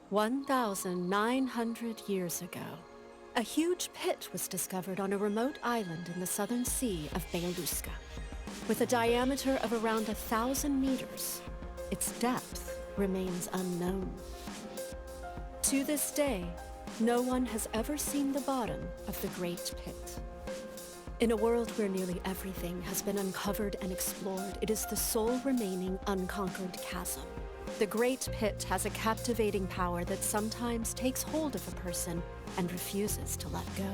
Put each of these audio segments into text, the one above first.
1,900 years ago, a huge pit was discovered on a remote island in the southern sea of Beluska. With a diameter of around 1,000 meters, its depth remains unknown. To this day, no one has ever seen the bottom of the Great Pit. In a world where nearly everything has been uncovered and explored, it is the sole remaining unconquered chasm. The Great Pit has a captivating power that sometimes takes hold of a person and refuses to let go.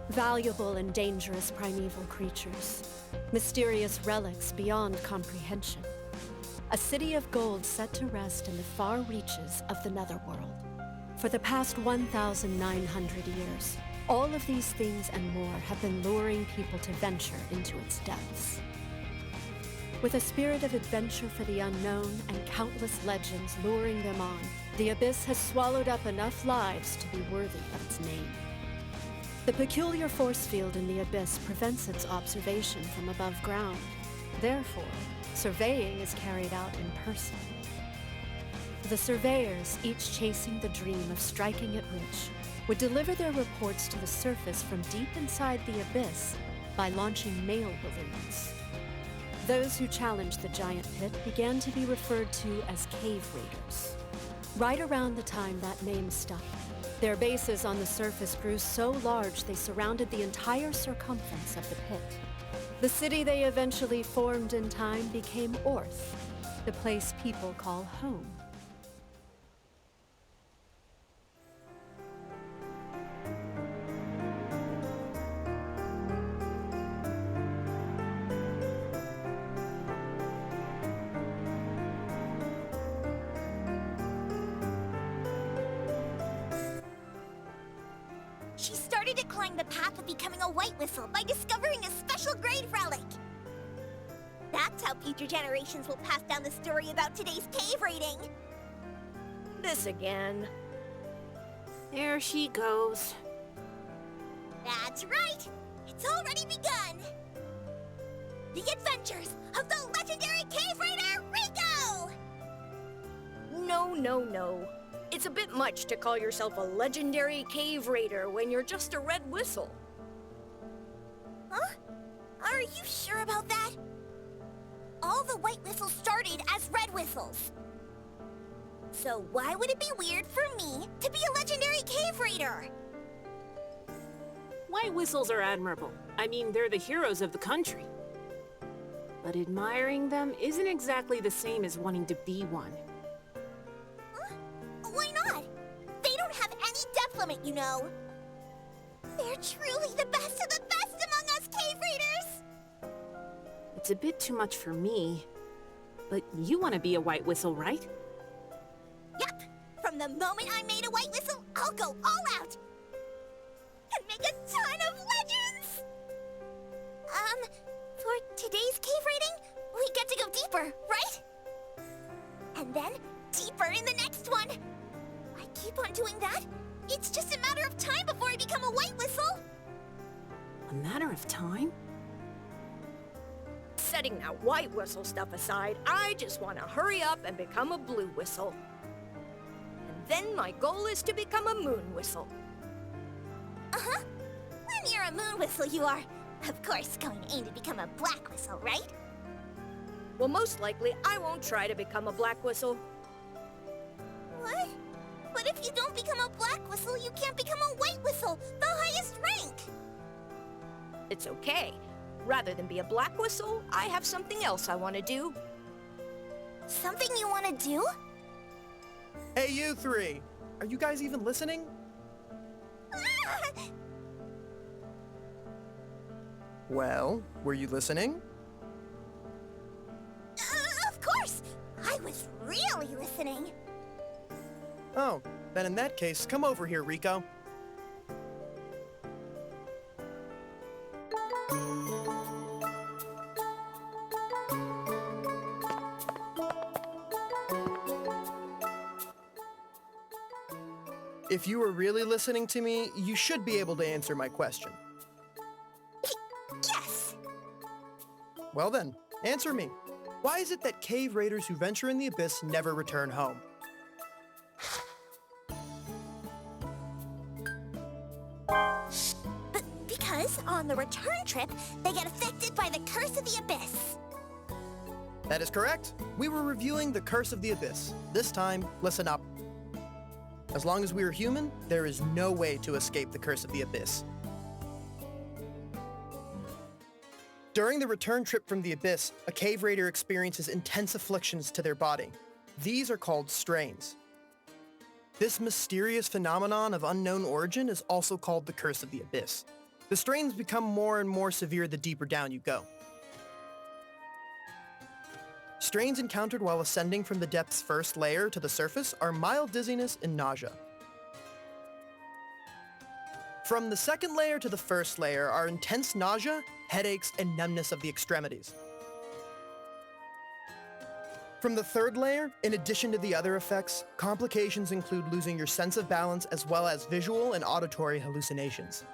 Valuable and dangerous primeval creatures, mysterious relics beyond comprehension, a city of gold set to rest in the far reaches of the netherworld. For the past 1,900 years, all of these things and more have been luring people to venture into its depths. With a spirit of adventure for the unknown and countless legends luring them on, the Abyss has swallowed up enough lives to be worthy of its name. The peculiar force field in the Abyss prevents its observation from above ground. Therefore, surveying is carried out in person. The surveyors, each chasing the dream of striking it rich, would deliver their reports to the surface from deep inside the Abyss by launching mail balloons. Those who challenged the giant pit began to be referred to as cave raiders. Right around the time that name stuck, their bases on the surface grew so large they surrounded the entire circumference of the pit. The city they eventually formed in time became Orth, the place people call home. She started to climb the path of becoming a white whistle by discovering a special grade relic. That's how future generations will pass down the story about today's cave raiding. This again. There she goes. That's right! It's already begun! The adventures of the legendary cave raider, Rico! No. It's a bit much to call yourself a legendary cave raider when you're just a red whistle. Huh? Are you sure about that? All the white whistles started as red whistles. So why would it be weird for me to be a legendary cave raider? White whistles are admirable. I mean, they're the heroes of the country. But admiring them isn't exactly the same as wanting to be one. Why not? They don't have any depth limit, you know. They're truly the best of the best among us cave raiders! It's a bit too much for me. But you want to be a white whistle, right? Yep! From the moment I made a white whistle, I'll go all out! And make a ton of legends! For today's cave raiding, we get to go deeper, right? And then deeper in the next one! I keep on doing that. It's just a matter of time before I become a white whistle. A matter of time? Setting that white whistle stuff aside, I just want to hurry up and become a blue whistle. And then my goal is to become a moon whistle. Uh-huh. When you're a moon whistle, you are, of course, going to aim to become a black whistle, right? Well, most likely, I won't try to become a black whistle. What? But if you don't become a black whistle, you can't become a white whistle, the highest rank! It's okay. Rather than be a black whistle, I have something else I want to do. Something you want to do? Hey, you three! Are you guys even listening? Ah! Well, were you listening? Of course! I was really listening. Oh, then in that case, come over here, Rico. If you were really listening to me, you should be able to answer my question. Yes! Well then, answer me. Why is it that cave raiders who venture in the abyss never return home? means on the return trip, they get affected by the Curse of the Abyss. That is correct. We were reviewing the Curse of the Abyss. This time, listen up. As long as we are human, there is no way to escape the Curse of the Abyss. During the return trip from the Abyss, a cave raider experiences intense afflictions to their body. These are called strains. This mysterious phenomenon of unknown origin is also called the Curse of the Abyss. The strains become more and more severe the deeper down you go. Strains encountered while ascending from the depth's first layer to the surface are mild dizziness and nausea. From the second layer to the first layer are intense nausea, headaches, and numbness of the extremities. From the third layer, in addition to the other effects, complications include losing your sense of balance as well as visual and auditory hallucinations.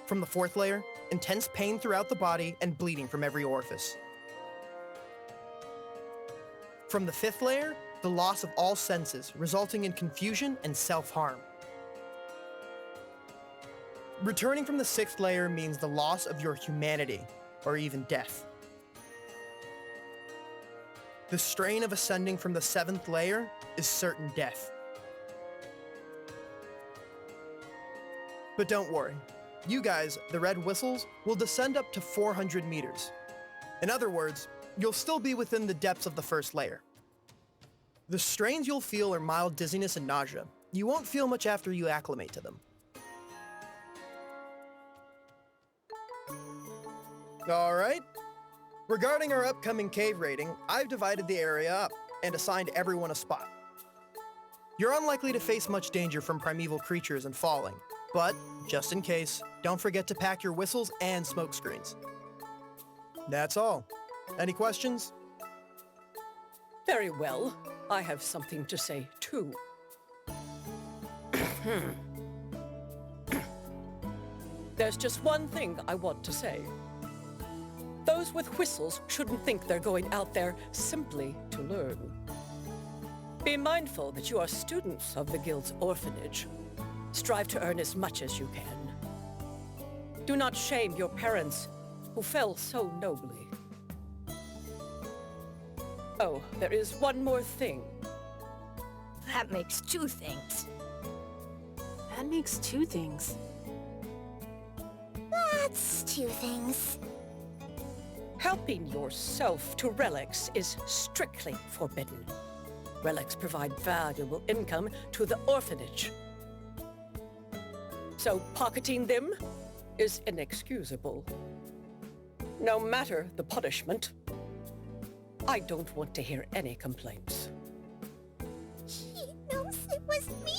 From the fourth layer, intense pain throughout the body and bleeding from every orifice. From the fifth layer, the loss of all senses, resulting in confusion and self-harm. Returning from the sixth layer means the loss of your humanity, or even death. The strain of ascending from the seventh layer is certain death. But don't worry. You guys, the Red Whistles, will descend up to 400 meters. In other words, you'll still be within the depths of the first layer. The strains you'll feel are mild dizziness and nausea. You won't feel much after you acclimate to them. All right. Regarding our upcoming cave raiding, I've divided the area up and assigned everyone a spot. You're unlikely to face much danger from primeval creatures and falling, but just in case, don't forget to pack your whistles and smoke screens. That's all. Any questions? Very well. I have something to say, too. There's just one thing I want to say. Those with whistles shouldn't think they're going out there simply to learn. Be mindful that you are students of the Guild's orphanage. Strive to earn as much as you can. Do not shame your parents, who fell so nobly. Oh, there is one more thing. That makes two things. That makes two things. That's two things. Helping yourself to relics is strictly forbidden. Relics provide valuable income to the orphanage. So pocketing them is inexcusable. No matter the punishment, I don't want to hear any complaints. He knows it was me?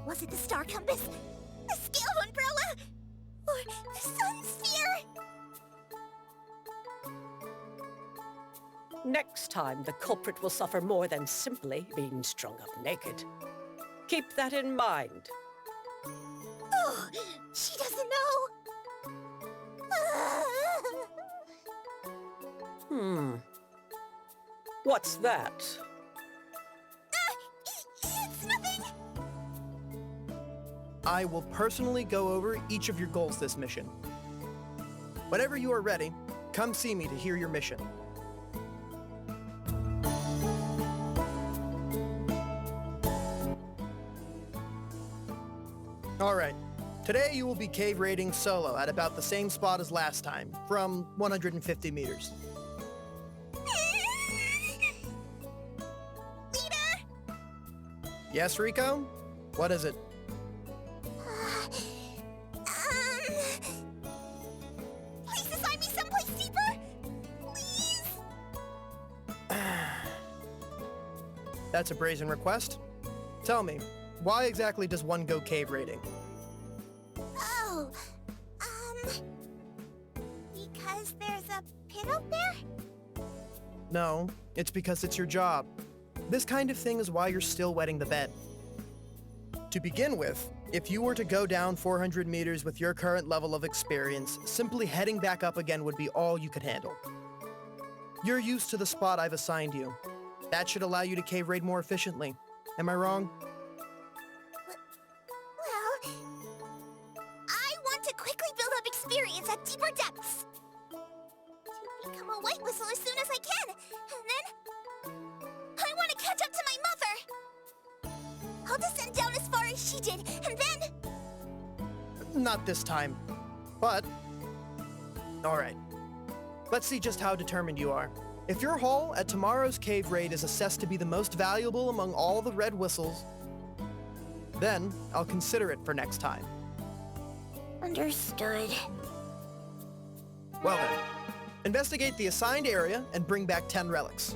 Was it the star compass? The scaled umbrella? Or the sun sphere? Next time, the culprit will suffer more than simply being strung up naked. Keep that in mind. Oh, she doesn't know. What's that? It's nothing. I will personally go over each of your goals this mission. Whenever you are ready, come see me to hear your mission. Alright, today you will be cave raiding solo at about the same spot as last time, from 150 meters. Leader! Yes, Rico? What is it? Please assign me someplace deeper? Please? That's a brazen request. Tell me, why exactly does one go cave raiding? Oh, because there's a pit out there? No, it's because it's your job. This kind of thing is why you're still wetting the bed. To begin with, if you were to go down 400 meters with your current level of experience, simply heading back up again would be all you could handle. You're used to the spot I've assigned you. That should allow you to cave raid more efficiently. Am I wrong? Well, to quickly build up experience at deeper depths. To become a white whistle as soon as I can, and then I want to catch up to my mother. I'll descend down as far as she did, and then... Not this time. But... Alright. Let's see just how determined you are. If your haul at tomorrow's cave raid is assessed to be the most valuable among all the red whistles, then I'll consider it for next time. Understood. Well then, investigate the assigned area and bring back 10 relics.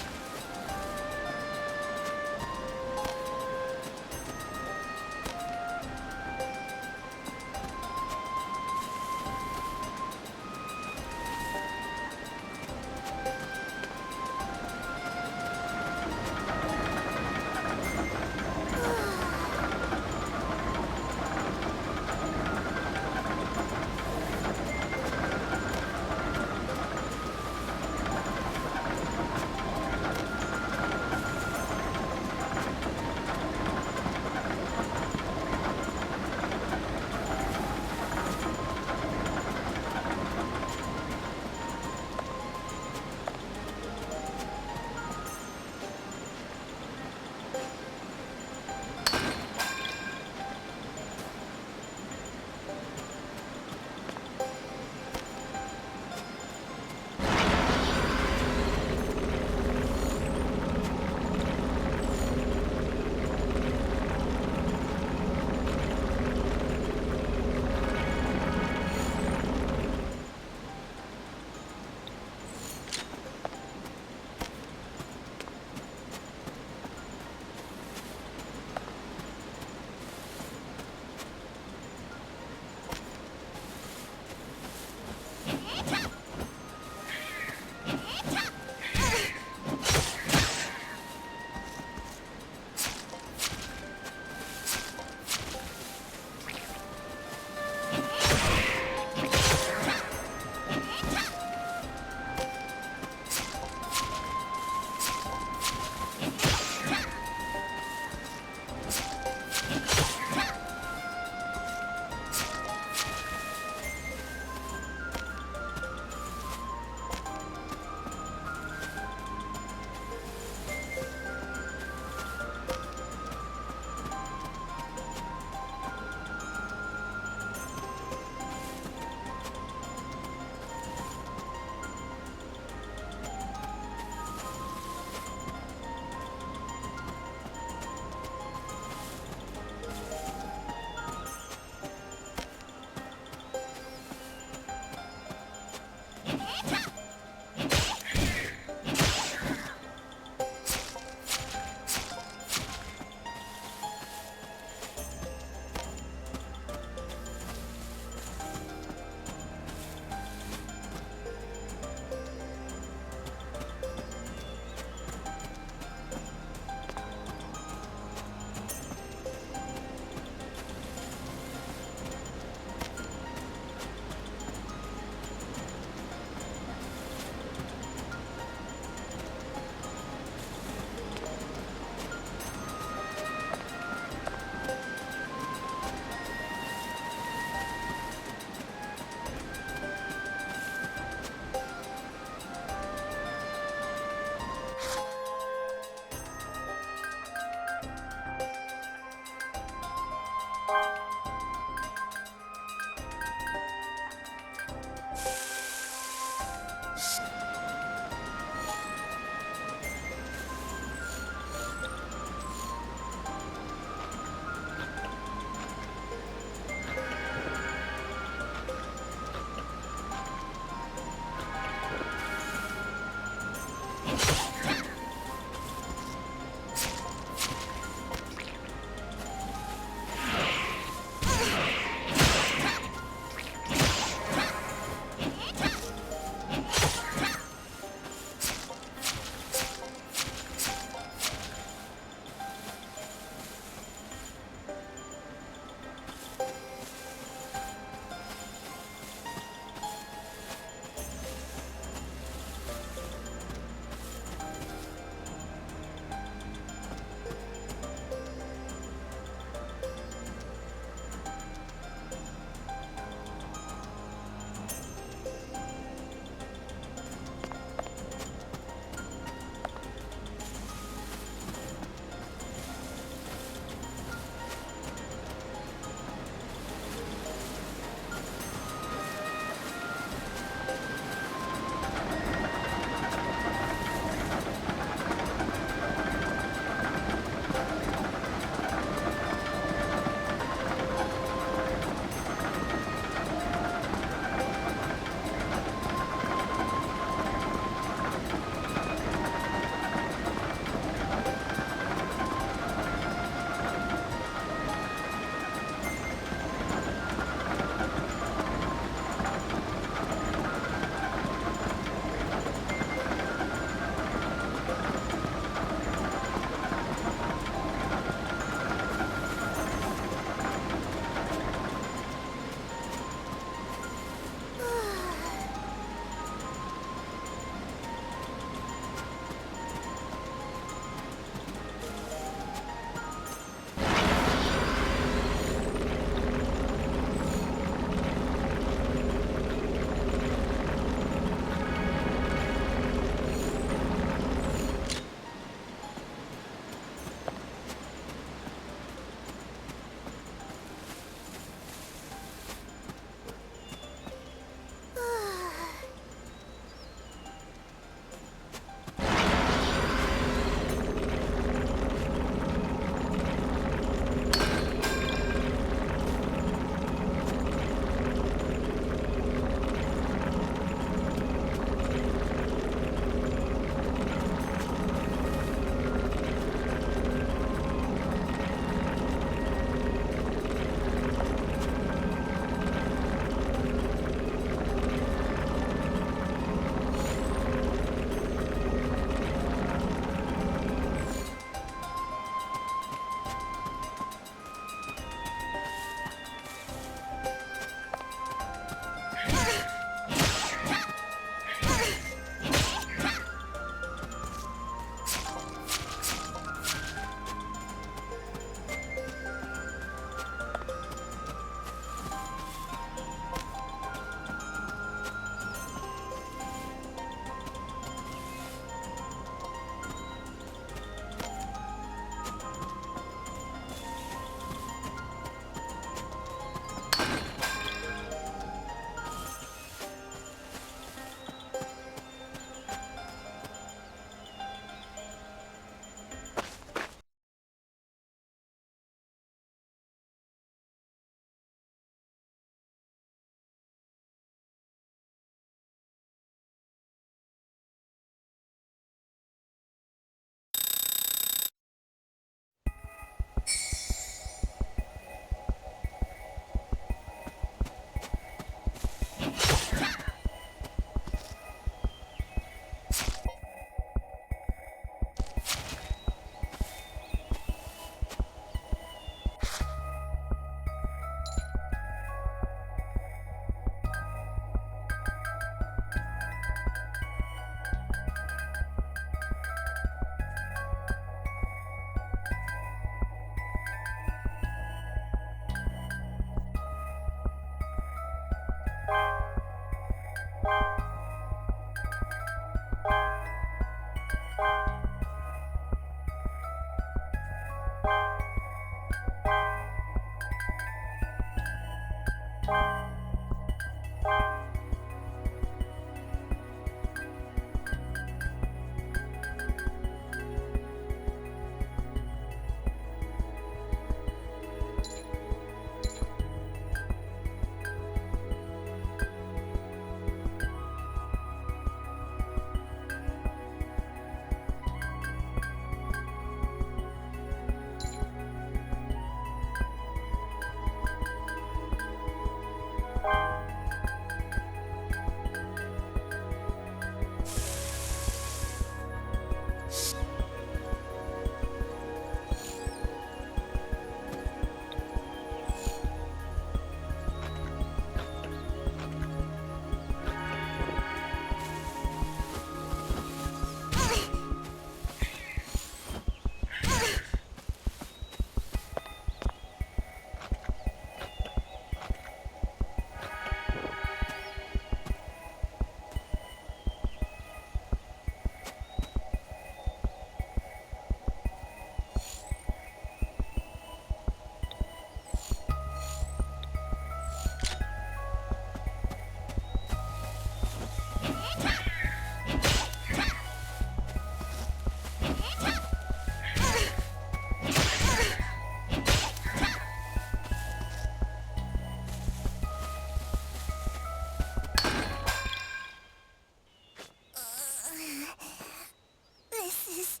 This is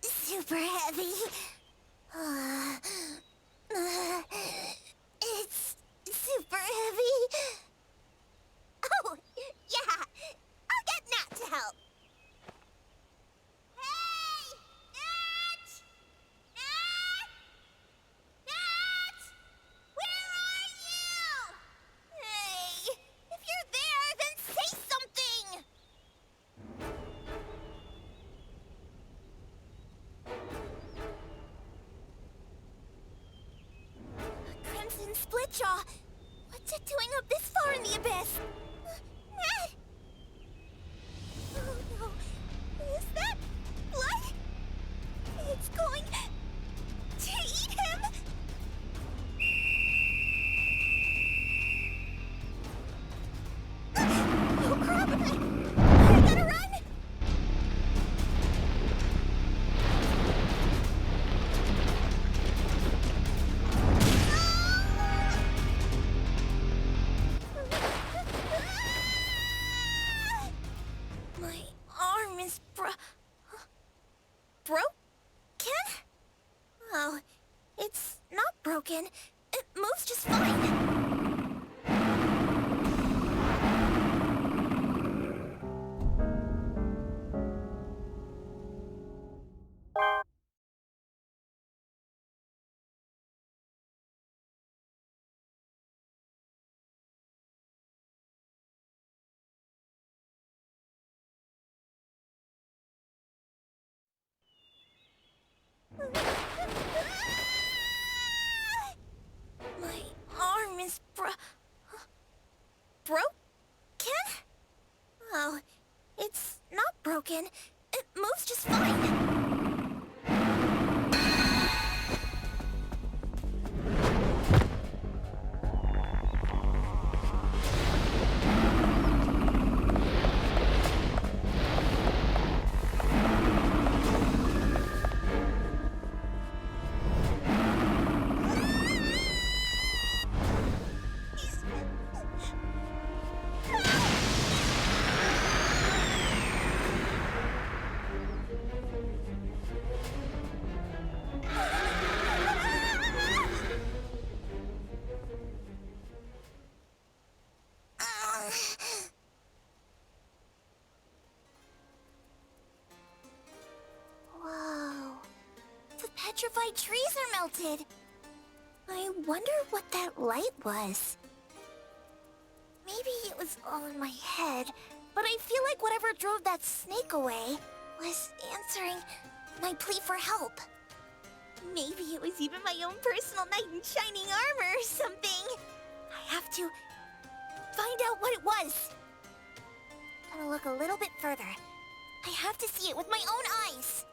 super heavy. It's super heavy. Oh, yeah. I'll get Nat to help. Hey! Nat! Nat! Nat! Where are you? Hey! If you're there, then say something! Crimson Splitjaw! What's it doing up this far in the abyss? Nat! Oh no. Is that blood? It's going to eat him! Oh crap! I gotta run! My arm is broken? Oh, it's not broken. It moves just fine. My arm is broken? Oh, it's not broken. It moves just fine. Whoa. The petrified trees are melted. I wonder what that light was. Maybe it was all in my head, but I feel like whatever drove that snake away was answering my plea for help. Maybe it was even my own personal knight in shining armor or something. I have to find out what it was. Gotta look a little bit further. I have to see it with my own eyes.